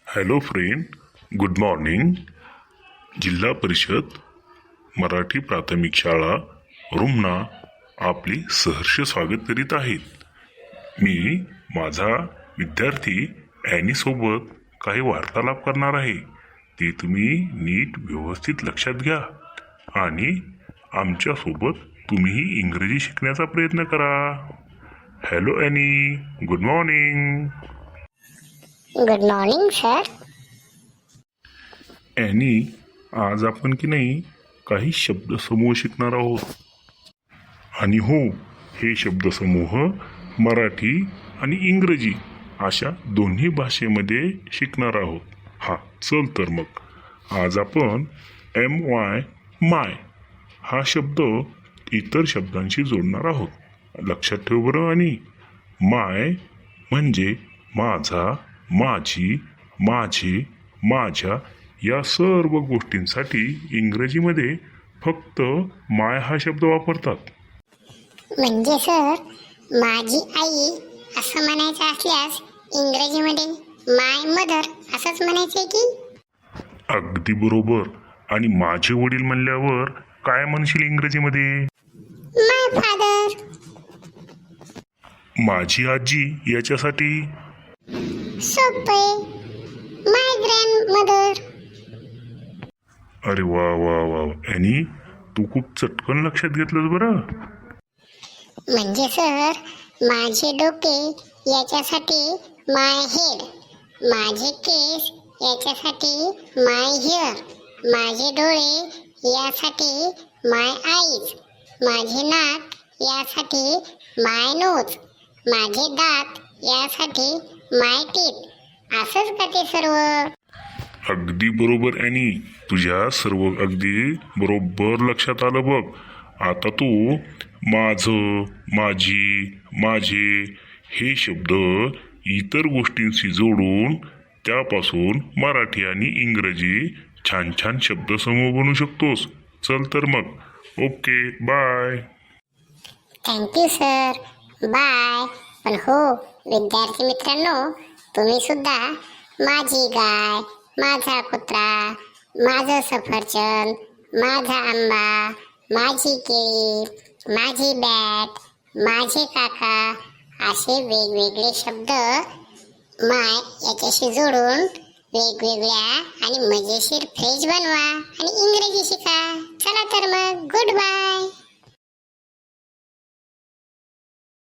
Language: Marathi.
Hello friend, good morning. जिल्हा परिषद मराठी प्राथमिक शाळा रुमना आपले सहर्ष स्वागत करीत आहेत. मी माझा विद्यार्थी ॲनीसोबत काही वार्तालाप करणार आहे. ते तुम्ही नीट व्यवस्थित लक्षात घ्या आणि आमच्यासोबत तुम्हीही इंग्रजी शिकण्याचा प्रयत्न करा. Hello any, good morning. Good morning sir. Any, आज आपण की नाही काही शब्दसमूह शिकणार आहोत. आणि हो, हे शब्दसमूह मराठी आणि इंग्रजी अशा दोन्ही भाषेमध्ये शिकणार आहोत. हा, चल तर मग आज आपण माय हा शब्द इतर शब्दांशी जोडणार आहोत. लक्षात ठेव बरं. आणि माय म्हणजे माझा, माझी, माझे, माझ्या या सर्व गोष्टींसाठी इंग्रजीमध्ये फक्त माय हा शब्द वापरतात. म्हणजे सर, माझी आई असं म्हणायचं असल्यास इंग्रजीमध्ये माय मदर असंच म्हणायचंय की? अगदी बरोबर. आणि माझे वडील म्हणल्यावर काय म्हणशील इंग्रजीमध्ये? माय फादर. माझी आजी याच्यासाठी सोपे, माय ग्रँड मदर. अरे वा वा वा ॲनी, तू खूप चटकन लक्षात घेतलंस बरं. म्हणजे सर, माझे डोके याच्यासाठी माय हेड, माझे केस याच्यासाठी माय हेअर, माझे डोळे यासाठी माय आईज, माझे नाक यासाठी माय नोज, माझे दात यासाठी माय टीथ. असंच का ते सर्व? अगदी बरोबर ॲनी, तुझ्या सर्व अगदी बरोबर लक्षात आलं बघ. आता तू माझं, माझी, माझे हे शब्द इतर गोष्टींशी जोडून त्यापासून मराठी आणि इंग्रजी छान छान शब्दसमूह बनवू शकतोस. चल तर मग. Okay, bye. Thank you sir, bye. पण हो विद्यार्थी मित्रांनो, तुम्ही सुद्धा माझी गाय, माझा कुत्रा, माझं सफरचंद, माझा आंबा, माझी केळी, माझी बॅट, माझे काका असे वेगवेगळे शब्द माय याच्याशी जोडून वेगवेगळ्या आणि मजेशीर फ्रेज बनवा आणि इंग्रजी शिका. चला तर मग, गुड बाय.